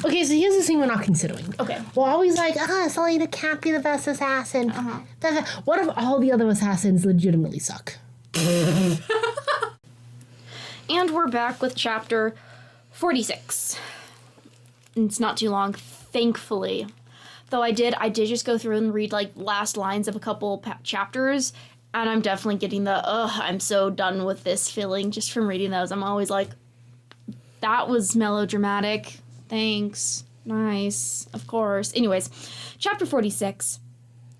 Okay, so here's the thing we're not considering. Okay. We're always like, Selena can't be the best assassin. What if all the other assassins legitimately suck? And we're back with chapter 46. It's not too long, thankfully. Though I did just go through and read, like, last lines of a couple chapters, and I'm definitely getting the, I'm so done with this feeling just from reading those. I'm always like, that was melodramatic. Thanks. Nice. Of course. Anyways, chapter 46.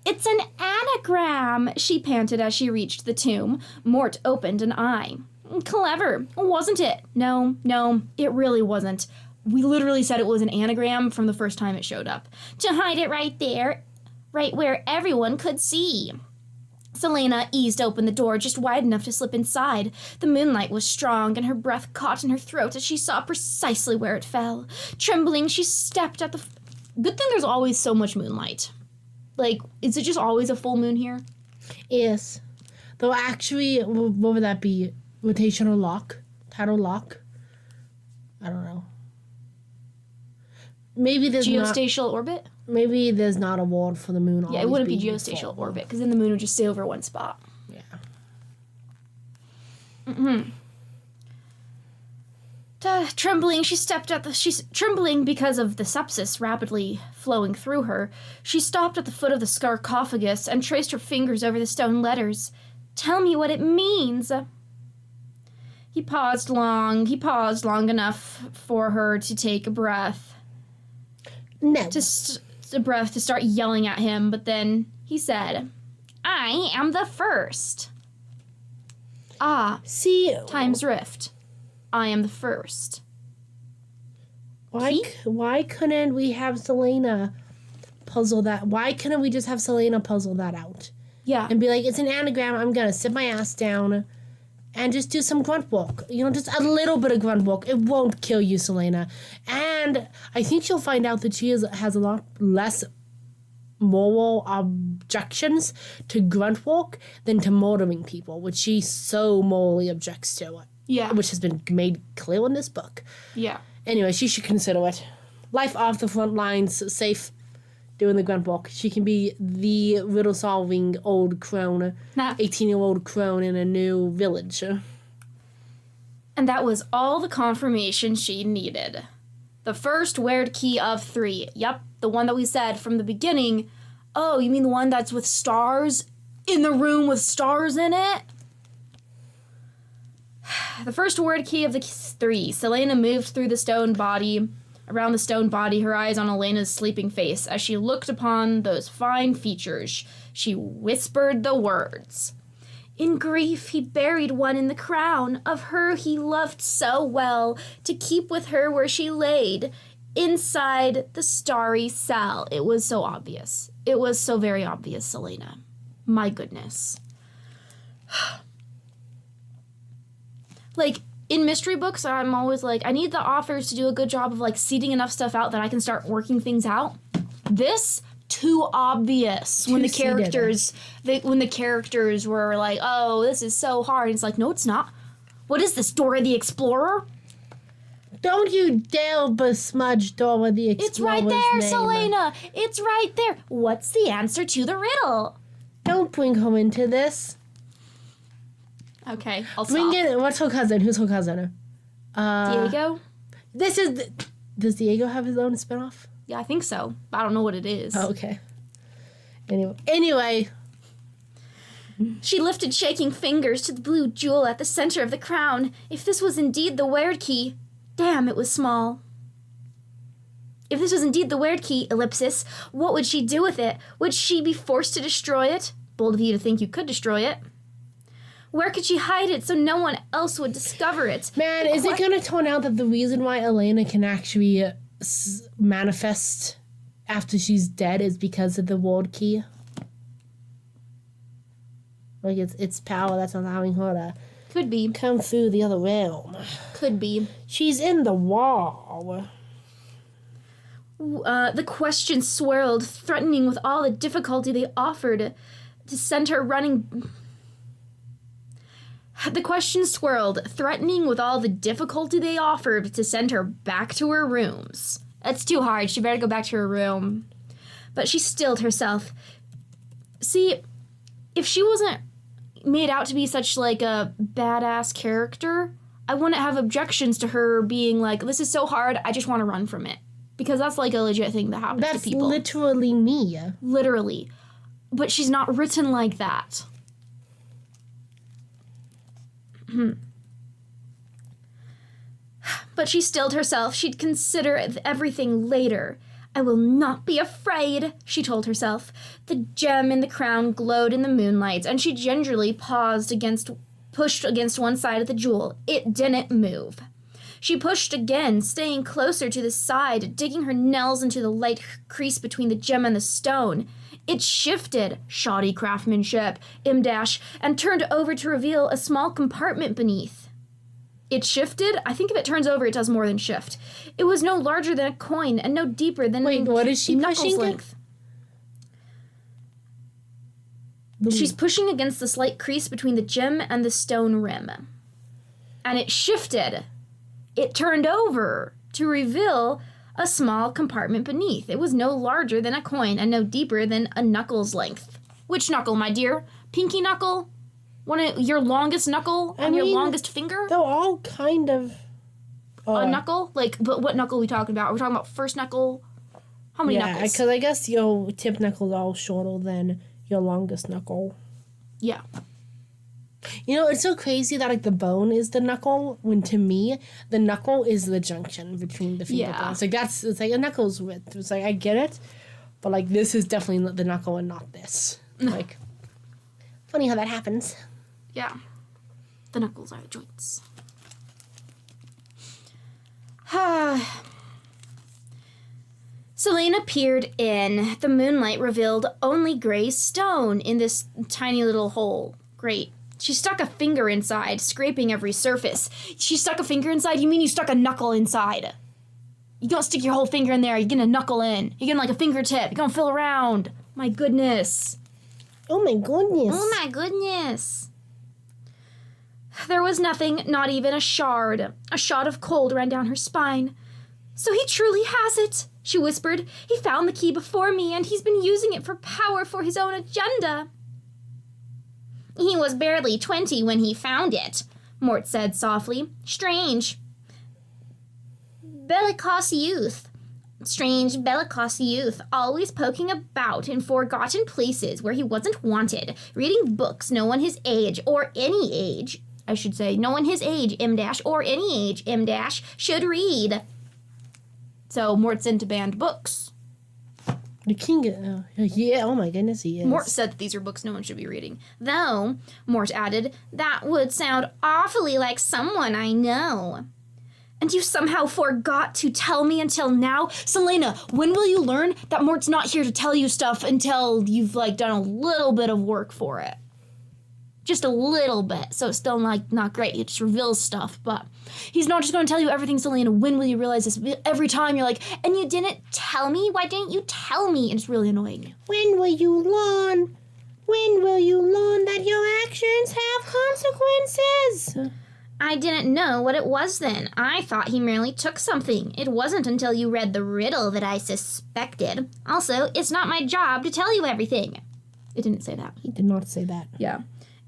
It's an anagram, she panted as she reached the tomb. Mort opened an eye. Clever, wasn't it? No, it really wasn't. We literally said it was an anagram from the first time it showed up. To hide it right there, right where everyone could see. Selena eased open the door just wide enough to slip inside. The moonlight was strong, and her breath caught in her throat as she saw precisely where it fell. Trembling, she stepped at the... Good thing there's always so much moonlight. Like, is it just always a full moon here? Yes. Though actually, what would that be? Rotational lock? Tidal lock? I don't know. Maybe there's geostational orbit? Maybe there's not a word for the moon. Yeah, it wouldn't be geostational orbit, because then the moon would just stay over one spot. Yeah. Trembling, she stepped at the... She's trembling because of the sepsis rapidly flowing through her. She stopped at the foot of the sarcophagus and traced her fingers over the stone letters. Tell me what it means. He paused long enough for her to take a breath. No. A breath to start yelling at him, but then he said, I am the first. See, time's rift. I am the first. Why couldn't we have Selena puzzle that? Why couldn't we just have Selena puzzle that out? Yeah. And be like, it's an anagram, I'm gonna sit my ass down and just do some grunt walk. You know, just a little bit of grunt walk. It won't kill you, Selena. And I think she'll find out that she has a lot less moral objections to grunt walk than to murdering people, which she so morally objects to. Yeah. Which has been made clear in this book. Yeah. Anyway, she should consider it. Life off the front lines, safe, doing the grunt walk. She can be the riddle-solving old crone, 18-year-old crone in a new village. And that was all the confirmation she needed. The first word key of 3. Yep, the one that we said from the beginning. Oh, you mean the one that's with stars? In the room with stars in it? The first word key of the 3. Selena moved through the stone body, around the stone body, her eyes on Elena's sleeping face. As she looked upon those fine features, she whispered the words. In grief, he buried one in the crown of her he loved so well, to keep with her where she laid, inside the starry cell. It was so obvious. It was so very obvious, Selena. My goodness. Like, in mystery books, I'm always like, I need the authors to do a good job of, like, seeding enough stuff out that I can start working things out. This, too obvious. When the characters were like, oh, this is so hard. It's like, no, it's not. What is this, Dora the Explorer? Don't you dare besmudge Dora the Explorer's It's right there, name. Selena. It's right there. What's the answer to the riddle? Don't bring her into this. Okay, I'll Bring stop. in, what's her cousin? Who's her cousin? Diego? Does Diego have his own spinoff? Yeah, I think so. I don't know what it is. Oh, okay. Anyway. She lifted shaking fingers to the blue jewel at the center of the crown. If this was indeed the word key, damn, it was small. If this was indeed the word key, ellipsis, what would she do with it? Would she be forced to destroy it? Bold of you to think you could destroy it. Where could she hide it so no one else would discover it? Man, is it going to turn out that the reason why Elena can actually manifest after she's dead is because of the word key? Like, it's power that's allowing her to... Could be. Come through the other realm. Could be. She's in the wall. The question swirled, threatening with all the difficulty they offered to send her running... The question swirled, threatening with all the difficulty they offered to send her back to her rooms. That's too hard. She better go back to her room. But she stilled herself. See, if she wasn't made out to be such, like, a badass character, I wouldn't have objections to her being like, this is so hard, I just want to run from it. Because that's, like, a legit thing that happens to people. That's literally me. Literally. But she's not written like that. But she stilled herself. She'd consider everything later. I will not be afraid, she told herself. The gem in the crown glowed in the moonlight, and she gingerly pushed against one side of the jewel. It didn't move. She pushed again, staying closer to the side, digging her nails into the light crease between the gem and the stone. It shifted, shoddy craftsmanship, and turned over to reveal a small compartment beneath. It shifted? I think if it turns over, it does more than shift. It was no larger than a coin and no deeper than what is she knuckles pushing? Length. She's pushing against the slight crease between the gem and the stone rim. And it shifted. It turned over to reveal a small compartment beneath. It was no larger than a coin and no deeper than a knuckle's length. Which knuckle, my dear? Pinky knuckle? Your longest knuckle on your longest finger? They're all kind of... a knuckle? But what knuckle are we talking about? Are we talking about first knuckle? How many knuckles? Yeah, because I guess your tip knuckle is all shorter than your longest knuckle. Yeah. You know, it's so crazy that, like, the bone is the knuckle, when to me, the knuckle is the junction between the finger bones. Like, it's like a knuckle's width. It's like, I get it, but, like, this is definitely the knuckle and not this. Like, funny how that happens. Yeah. The knuckles are the joints. Selena peered in. The moonlight revealed only gray stone in this tiny little hole. Great. She stuck a finger inside, scraping every surface. She stuck a finger inside? You mean you stuck a knuckle inside? You don't stick your whole finger in there. You're getting a knuckle in. You're getting like a fingertip. You're gonna feel around. My goodness. Oh my goodness. Oh my goodness. There was nothing, not even a shard. A shot of cold ran down her spine. So he truly has it, she whispered. He found the key before me, and he's been using it for power for his own agenda. He was barely 20 when he found it, Mort said softly. Strange. Bellicose youth. Strange, bellicose youth, always poking about in forgotten places where he wasn't wanted, reading books no one his age, or any age, I should say, no one his age, or any age, should read. So Mort's into banned books. The king, yeah, oh my goodness, he is. Mort said that these are books no one should be reading. Though, Mort added, that would sound awfully like someone I know. And you somehow forgot to tell me until now? Selena, when will you learn that Mort's not here to tell you stuff until you've, like, done a little bit of work for it? Just a little bit, so it's still, like, not great. It just reveals stuff, but he's not just going to tell you everything, Selena. When will you realize this? Every time you're like, and you didn't tell me? Why didn't you tell me? And it's really annoying. When will you learn? When will you learn that your actions have consequences? I didn't know what it was then. I thought he merely took something. It wasn't until you read the riddle that I suspected. Also, it's not my job to tell you everything. It didn't say that. He did not say that. Yeah.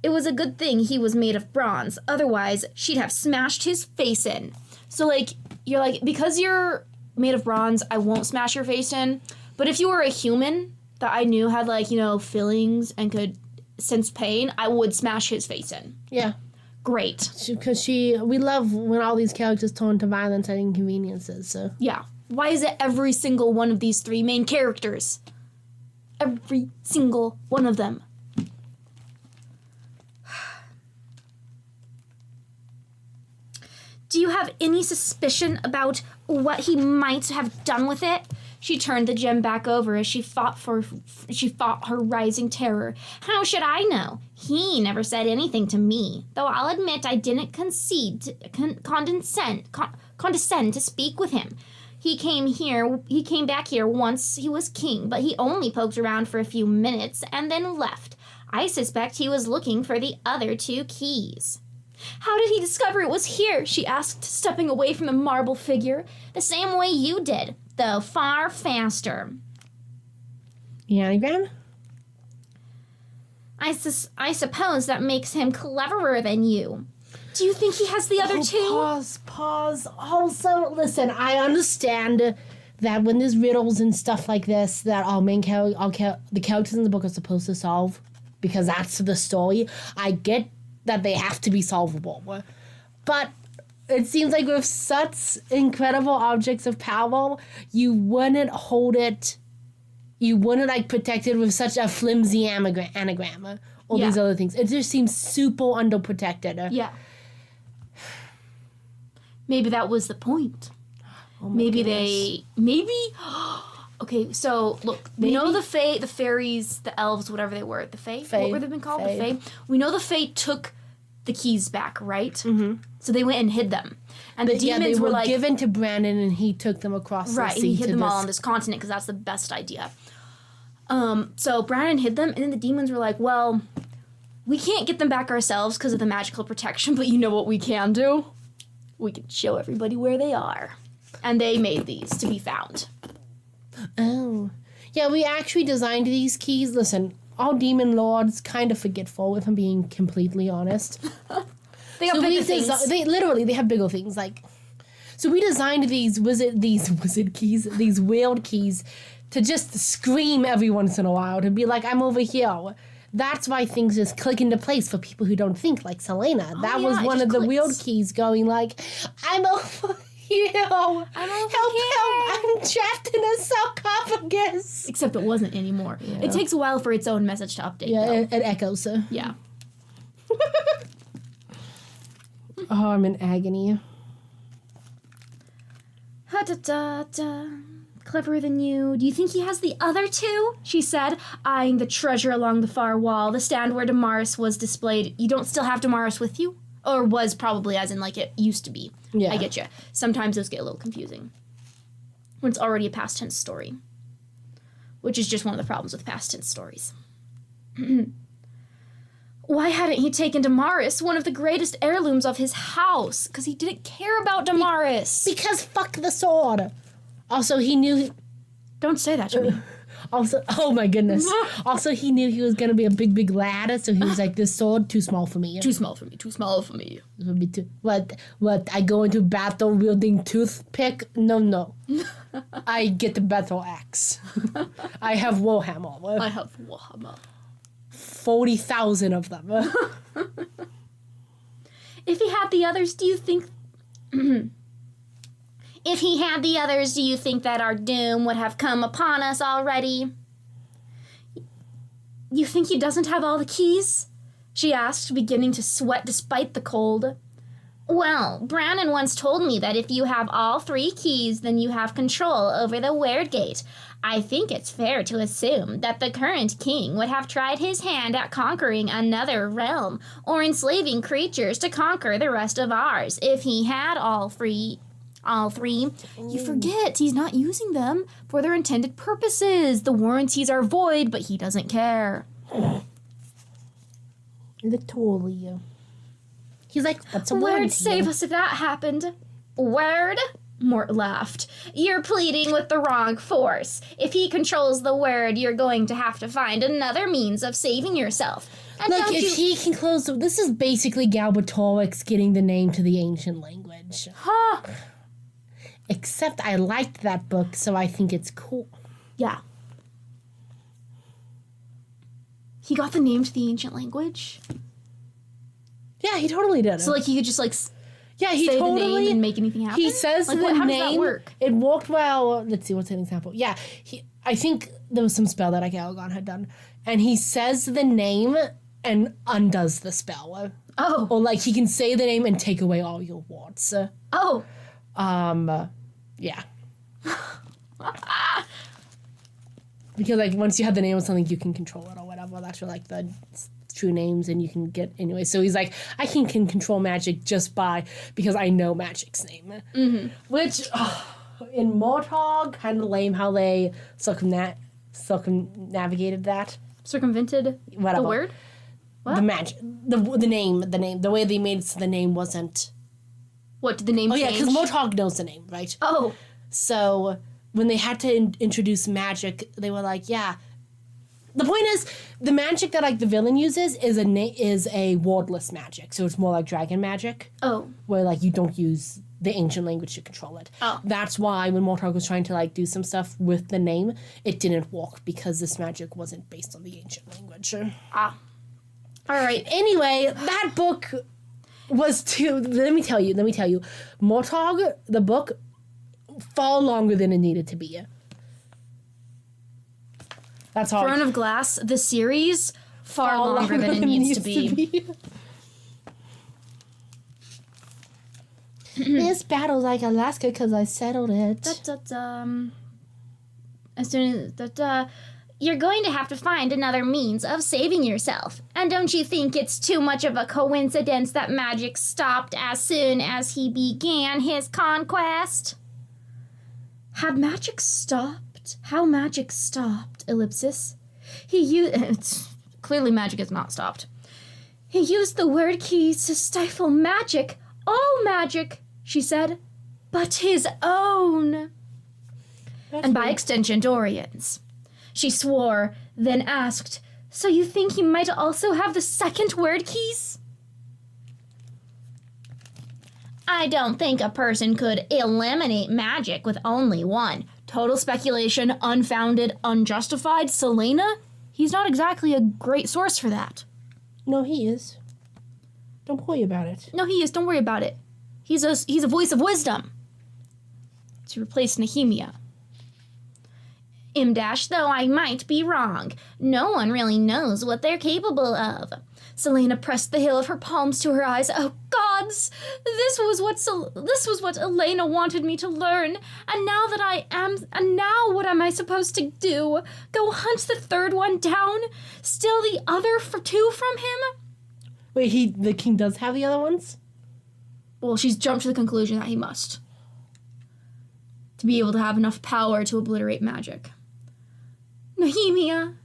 It was a good thing he was made of bronze. Otherwise, she'd have smashed his face in. So, like, you're like, because you're made of bronze, I won't smash your face in. But if you were a human that I knew had, like, you know, feelings and could sense pain, I would smash his face in. Yeah. Great. Because we love when all these characters turn to violence and inconveniences, so. Yeah. Why is it every single one of these three main characters? Every single one of them. Do you have any suspicion about what he might have done with it? She turned the gem back over as she fought her rising terror. How should I know? He never said anything to me, though I'll admit I didn't condescend to speak with him. He came back here once he was king, but he only poked around for a few minutes and then left. I suspect he was looking for the other two keys. How did he discover it was here? She asked, stepping away from the marble figure. The same way you did. though, far faster. The anagram? I suppose that makes him cleverer than you. Do you think he has the other two? Pause. Also, listen, I understand that when there's riddles and stuff like this that the characters in the book are supposed to solve, because that's the story, I get that they have to be solvable. But it seems like with such incredible objects of power, you wouldn't protect it with such a flimsy anagram. All these other things. It just seems super underprotected. Yeah. Maybe that was the point. Oh my Maybe. Okay, so look, we know the Fae, the fairies, the elves, whatever they were, the Fae? What were they been called? Fae. The Fae. We know the Fae took the keys back, right? Mm-hmm. So they went and hid them. And the demons they were like given to Brandon, and he took them across the sea. He hid them all on this continent because that's the best idea. So Brandon hid them, and then the demons were like, well, we can't get them back ourselves because of the magical protection, but you know what we can do? We can show everybody where they are. And they made these to be found. Oh. Yeah, we actually designed these keys. Listen, all demon lords kind of forgetful, if I'm being completely honest. They got bigger things. They have bigger things. So we designed these wizard keys, these whale keys, to just scream every once in a while, to be like, I'm over here. That's why things just click into place for people who don't think, like Selena. That was one of the weird keys going like, I'm over here. Help. I'm trapped in a sarcophagus. Except it wasn't anymore. Yeah. It takes a while for its own message to update. Yeah, it echoes. Yeah. Oh, I'm in agony. Ha-da-da-da. Cleverer than you. Do you think he has the other two? She said, eyeing the treasure along the far wall, the stand where Damaris was displayed. You don't still have Damaris with you? Or was probably, as in, like, it used to be. Yeah. I get you. Sometimes those get a little confusing. When it's already a past tense story. Which is just one of the problems with past tense stories. Why hadn't he taken Damaris, one of the greatest heirlooms of his house? Because he didn't care about Damaris. Because fuck the sword. Also, he knew... Don't say that to me. Also, oh my goodness. Also, he knew he was going to be a big, big lad, so he was like, this sword, too small for me. Too small for me. Too small for me. It would be too... What? I go into battle wielding toothpick? No. I get the battle axe. I have Warhammer. I have Warhammer. 40,000 of them. If he had the others, do you think... If he had the others, do you think that our doom would have come upon us already? You think he doesn't have all the keys? She asked, beginning to sweat despite the cold. Well, Brandon once told me that if you have all 3 keys, then you have control over the Weird Gate. I think it's fair to assume that the current king would have tried his hand at conquering another realm, or enslaving creatures to conquer the rest of ours, if he had all 3. You forget he's not using them for their intended purposes. The warranties are void, but he doesn't care. Literally. He's like, what's a warranty? Word save us if that happened. Word? Mort laughed. You're pleading with the wrong force. If he controls the word, you're going to have to find another means of saving yourself. And Look, if he can close... This is basically Galbatorix getting the name to the ancient language. Huh. Except I liked that book, so I think it's cool. Yeah. He got the name to the ancient language? Yeah, he totally did. So, like, he could just, like, yeah, he say totally, the name and make anything happen? He says like, the how name. does that work? It worked well. Let's see, what's an example? Yeah, I think there was some spell that Aragon had done. And he says the name and undoes the spell. Oh. Or, like, he can say the name and take away all your wards. Oh. Yeah. Because, like, once you have the name of something, you can control it or whatever. That's like the true names, and you can get anyway. So he's like, I can control magic because I know magic's name. Mm-hmm. Which, in Mortog, kind of lame how they circumnavigated that. Circumvented Whatever. the word? What? The magic. The name. The way they made it so the name wasn't... What, did the name change? Oh, yeah, because Mortog knows the name, right? Oh. So when they had to introduce magic, they were like, yeah. The point is, the magic that like the villain uses is a wordless magic, so it's more like dragon magic. Oh. Where like you don't use the ancient language to control it. Oh. That's why when Mortog was trying to like do some stuff with the name, it didn't work because this magic wasn't based on the ancient language. Ah. All right. Anyway, that book was let me tell you, Mortog, the book, far longer than it needed to be. That's all. Throne of Glass, the series, far longer than it needs to be. This battle's like Alaska because I settled it. As soon as you're going to have to find another means of saving yourself. And don't you think it's too much of a coincidence that magic stopped as soon as he began his conquest? Had magic stopped? How magic stopped? Ellipsis. Clearly magic has not stopped. He used the word keys to stifle magic. All magic, she said, but his own. And by extension, Dorian's. She swore, then asked, so you think he might also have the second word keys? I don't think a person could eliminate magic with only one. Total speculation, unfounded, unjustified. Selena? He's not exactly a great source for that. No, he is. Don't worry about it. No, he is. Don't worry about it. He's a voice of wisdom. To replace Nehemia. Though I might be wrong. No one really knows what they're capable of. Selena pressed the heel of her palms to her eyes. Oh, gods! This was what Elena wanted me to learn. And now what am I supposed to do? Go hunt the third one down? Steal the other two from him? Wait, the king does have the other ones? Well, she's jumped to the conclusion that he must. To be able to have enough power to obliterate magic. Nehemia,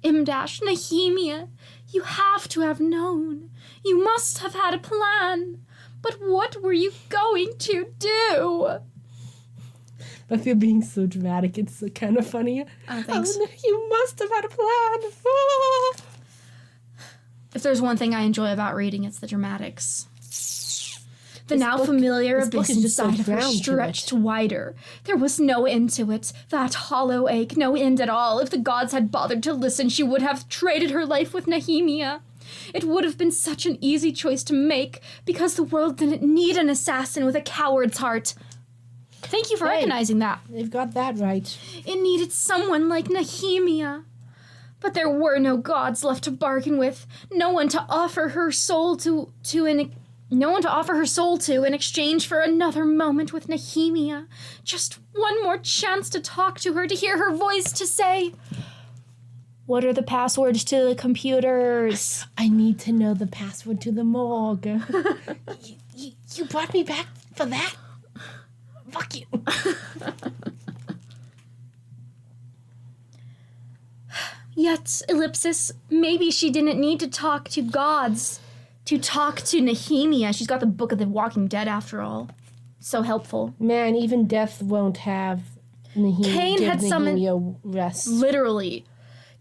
Nehemia, you have to have known. You must have had a plan. But what were you going to do? I feel being so dramatic. It's kind of funny. Oh, thanks. Oh, you must have had a plan. If there's one thing I enjoy about reading, it's the dramatics. The now familiar abyss inside of her stretched wider. There was no end to it. That hollow ache, no end at all. If the gods had bothered to listen, she would have traded her life with Nehemia. It would have been such an easy choice to make, because the world didn't need an assassin with a coward's heart. Thank you for recognizing that. They've got that right. It needed someone like Nehemia. But there were no gods left to bargain with. No one to offer her soul to in exchange for another moment with Nehemia. Just one more chance to talk to her, to hear her voice, to say, what are the passwords to the computers? I need to know the password to the morgue. you brought me back for that? Fuck you. Yet, ellipsis, maybe she didn't need to talk to gods. To talk to Nehemia. She's got the Book of the Walking Dead, after all. So helpful. Man, even death won't have Nehemia rest. Literally.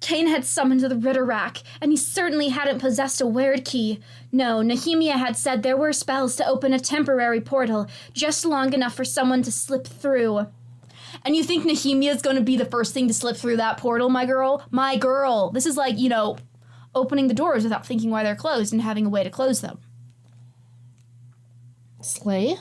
Cain had summoned the Ritterrack, and he certainly hadn't possessed a word key. No, Nehemia had said there were spells to open a temporary portal, just long enough for someone to slip through. And you think Nehemia's going to be the first thing to slip through that portal, my girl? My girl. This is like, opening the doors without thinking why they're closed and having a way to close them. Slay?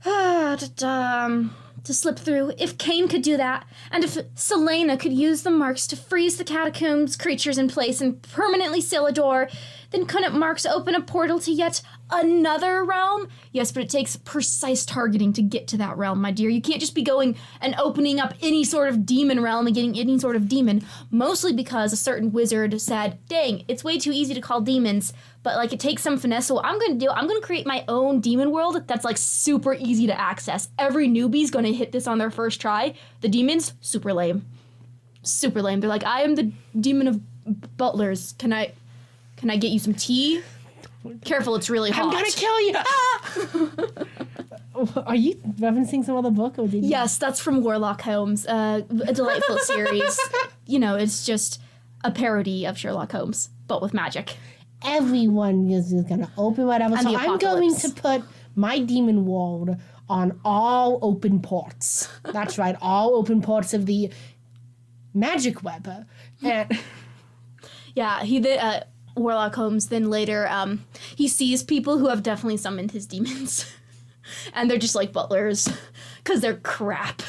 To slip through. If Cain could do that, and if Selena could use the marks to freeze the catacombs creatures in place and permanently seal a door, then couldn't marks open a portal to yet another realm? Yes, but it takes precise targeting to get to that realm, my dear. You can't just be going and opening up any sort of demon realm and getting any sort of demon, mostly because a certain wizard said, dang, it's way too easy to call demons, but it takes some finesse. So what I'm going to create my own demon world that's super easy to access. Every newbie's going to hit this on their first try. The demons, super lame. Super lame. They're like, I am the demon of butlers. Can I get you some tea? Careful, it's really hot. I'm gonna kill you! Ah! Are you referencing some other book? Or did you? Yes, that's from Warlock Holmes, a delightful series. You know, it's just a parody of Sherlock Holmes, but with magic. Everyone is going to open whatever. And so the I'm going apocalypse. to put my demon world on all open ports. That's right, all open ports of the magic web. And Yeah, Warlock Holmes then later, he sees people who have definitely summoned his demons. And they're just like butlers, because they're crap.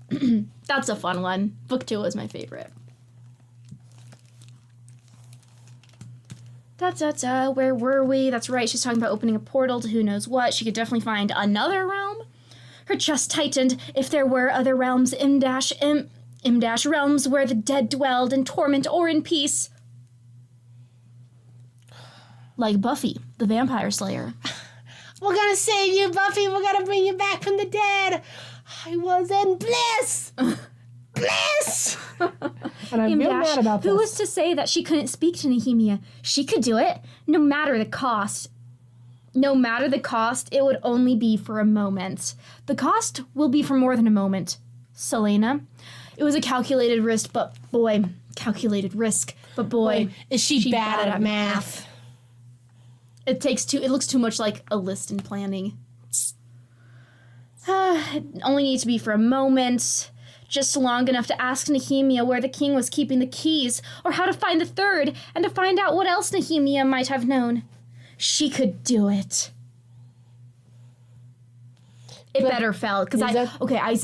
That's a fun one. Book 2 was my favorite. Where were we? That's right, she's talking about opening a portal to who knows what. She could definitely find another realm. Her chest tightened. If there were other realms, realms where the dead dwelled in torment or in peace. Like Buffy, the vampire slayer. we're going to save you, Buffy. We're going to bring you back from the dead. I was in bliss. Bliss. And I'm real mad about this. Who was to say that she couldn't speak to Nehemia? She could do it, no matter the cost. No matter the cost, it would only be for a moment. The cost will be for more than a moment. Selena. It was a calculated risk, but boy, is she bad at math? It looks too much like a list in planning. It only needs to be for a moment. Just long enough to ask Nehemia where the king was keeping the keys, or how to find the third, and to find out what else Nehemia might have known. She could do it. It better fell, because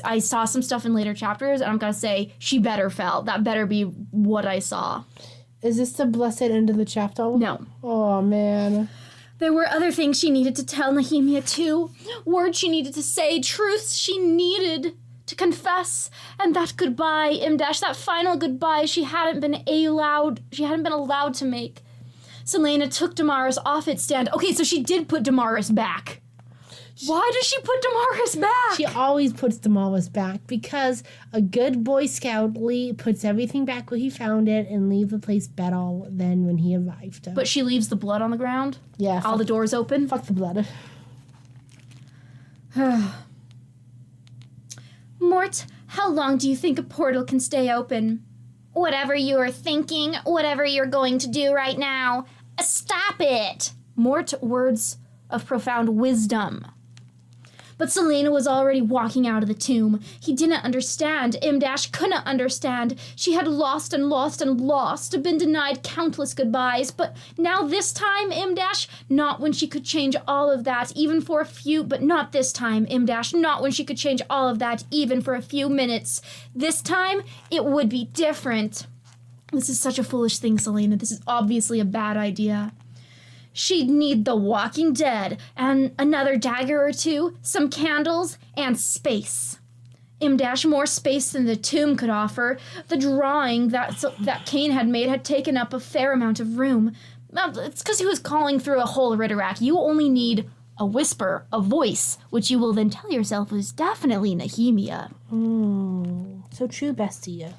I saw some stuff in later chapters, and I'm gonna say she better fell. That better be what I saw. Is this the blessed end of the chapter? No. Oh, man. There were other things she needed to tell Nehemia, too. Words she needed to say, truths she needed to confess, and that goodbye, that final goodbye she hadn't been allowed to make. Selena took Damaris off its stand. Okay, so she did put Damaris back. Why does she put Damaris back? She always puts Damaris back because a good Boy Scout puts everything back where he found it and leaves the place better than when he arrived. But she leaves the blood on the ground? Yeah. All the doors open? Fuck the blood. Mort, how long do you think a portal can stay open? Whatever you're thinking, whatever you're going to do right now, stop it! Mort, words of profound wisdom. But Selena was already walking out of the tomb. He didn't understand. Couldn't understand. She had lost and lost and lost, been denied countless goodbyes. But now this time, not when she could change all of that, even for a few, but not this time, not when she could change all of that, even for a few minutes. This time, it would be different. This is such a foolish thing, Selena. This is obviously a bad idea. She'd need the Walking Dead, and another dagger or two, some candles, and space. More space than the tomb could offer. The drawing that Kane had made had taken up a fair amount of room. It's because he was calling through a whole Ritterak. You only need a whisper, a voice, which you will then tell yourself was definitely Nehemia. So true, bestie.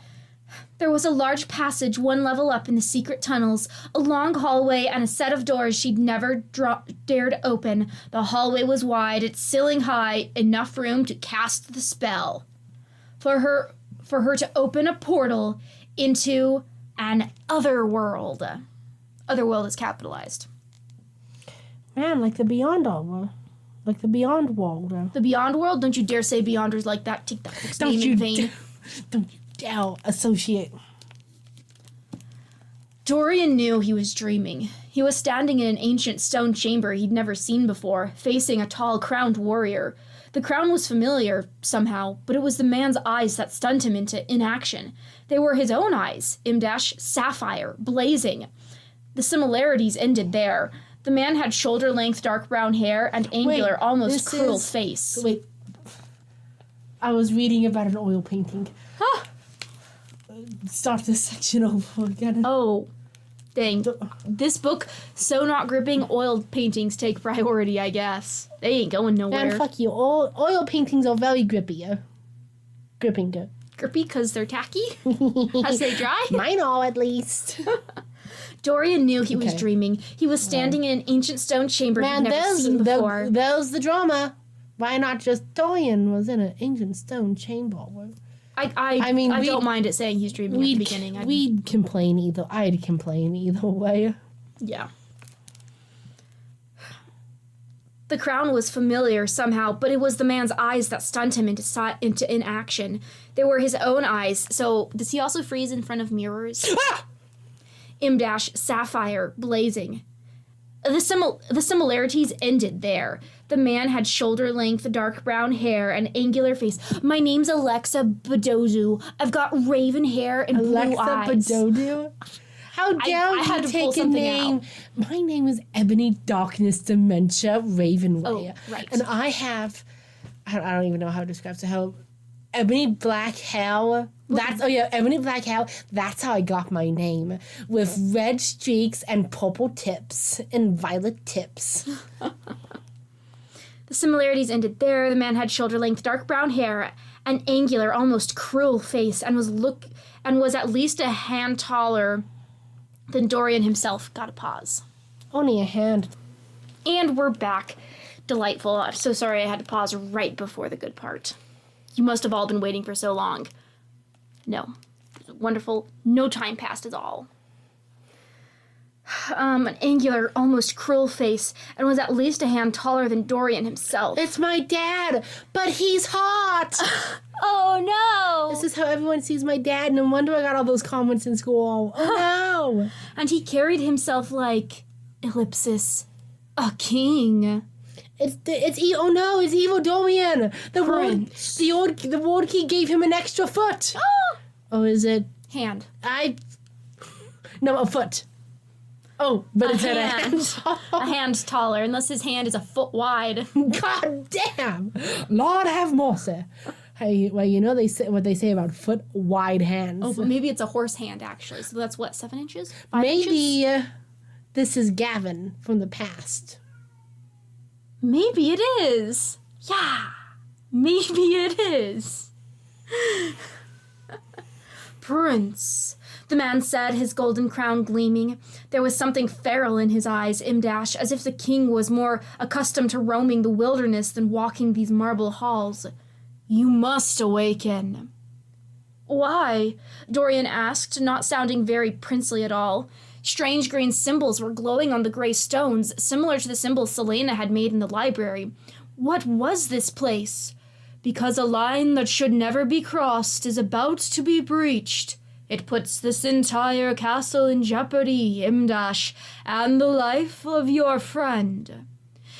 There was a large passage 1 level up in the secret tunnels, a long hallway, and a set of doors she'd never dared open. The hallway was wide, its ceiling high, enough room to cast the spell. For her to open a portal into an other world. Other world is capitalized. Man, like the Beyond world. Like the Beyond world. The Beyond world? Don't you dare say Beyonders like that. Take that book's name in vain. Don't you dare associate. Dorian knew he was dreaming. He was standing in an ancient stone chamber he'd never seen before, facing a tall, crowned warrior. The crown was familiar, somehow, but it was the man's eyes that stunned him into inaction. They were his own eyes, sapphire, blazing. The similarities ended there. The man had shoulder-length dark brown hair and angular, almost cruel face. Wait. I was reading about an oil painting. Huh? Start this section over again. Oh, dang. This book, so not gripping, oil paintings take priority, I guess. They ain't going nowhere. Man, fuck you. Oil paintings are very grippy. Gripping. Grippy because they're tacky? As they dry? Mine are, at least. Dorian knew he was dreaming. He was standing in an ancient stone chamber he'd never seen before. There's the drama. Why not just Dorian was in an ancient stone chamber? I don't mind it saying he's dreaming at the beginning. I'd complain either way. Yeah. The crown was familiar somehow, but it was the man's eyes that stunned him into inaction. They were his own eyes, so does he also freeze in front of mirrors? Sapphire, blazing. The similarities ended there. The man had shoulder-length, dark brown hair, and angular face. My name's Alexa Badodu. I've got raven hair and blue eyes. Alexa Badodu? How dare you take a name? My name is Ebony Darkness Dementia Ravenway. Oh, right. And I don't even know how to describe it. How Ebony Black Hair. Ebony Black Hair. That's how I got my name. With red streaks and purple tips and violet tips. The similarities ended there. The man had shoulder-length, dark brown hair, an angular, almost cruel face, and was at least a hand taller than Dorian himself. Got a pause. Only a hand. And we're back. Delightful. I'm so sorry I had to pause right before the good part. You must have all been waiting for so long. No. Wonderful. No time passed at all. An angular, almost cruel face, and was at least a hand taller than Dorian himself. It's my dad, but he's hot! Oh no! This is how everyone sees my dad, and no wonder I got all those comments in school. Oh no! And he carried himself like, ellipsis, a king. It's evil Dorian! The Ward King gave him an extra foot! Oh, is it? Hand. No, a foot. Oh, but it's a hand. A hand taller, unless his hand is a foot wide. God damn! Lord have mercy. Hey, well, you know what they say about foot wide hands. Oh, but maybe it's a horse hand, actually. So that's what, 7 inches? 5 maybe inches? This is Gavin from the past. Maybe it is. Yeah. Maybe it is. Prince, the man said, his golden crown gleaming. There was something feral in his eyes, as if the king was more accustomed to roaming the wilderness than walking these marble halls. You must awaken. Why? Dorian asked, not sounding very princely at all. Strange green symbols were glowing on the gray stones, similar to the symbols Selena had made in the library. What was this place? Because a line that should never be crossed is about to be breached. It puts this entire castle in jeopardy, and the life of your friend.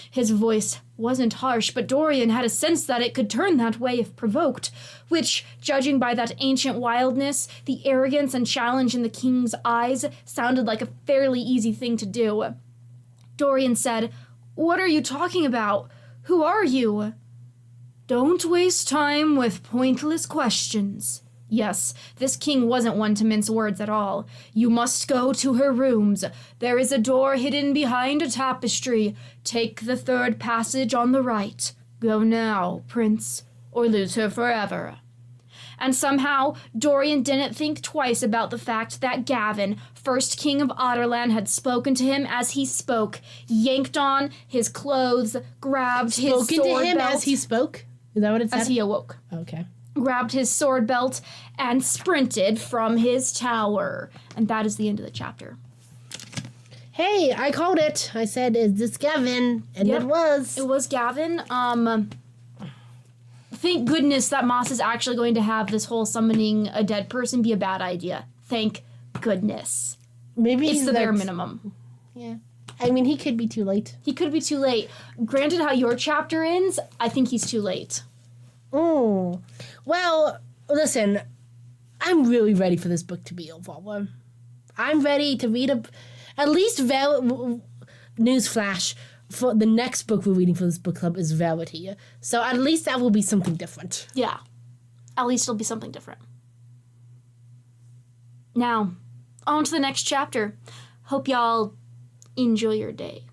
His voice wasn't harsh, but Dorian had a sense that it could turn that way if provoked, which, judging by that ancient wildness, the arrogance and challenge in the king's eyes, sounded like a fairly easy thing to do. Dorian said, "What are you talking about? Who are you?" "Don't waste time with pointless questions." Yes, this king wasn't one to mince words at all. "You must go to her rooms. There is a door hidden behind a tapestry. Take the 3rd passage on the right. Go now, prince, or lose her forever." And somehow, Dorian didn't think twice about the fact that Gavin, first king of Otterland, had spoken to him as he spoke, yanked on his clothes, grabbed his sword belt. Spoken to him as he spoke? Is that what it said? As he awoke. Okay. Grabbed his sword belt and sprinted from his tower. And that is the end of the chapter. Hey, I called it. I said, "Is this Gavin?" And Yep. it was. It was Gavin. Thank goodness that Maas is actually going to have this whole summoning a dead person be a bad idea. Thank goodness. Maybe it's the bare minimum. Yeah. I mean, he could be too late. He could be too late. Granted how your chapter ends, I think he's too late. Oh. Well, listen, I'm really ready for this book to be over. I'm ready to read at least newsflash, for the next book we're reading for this book club is Verity. So at least that will be something different. Yeah. At least it'll be something different. Now, on to the next chapter. Hope y'all enjoy your day.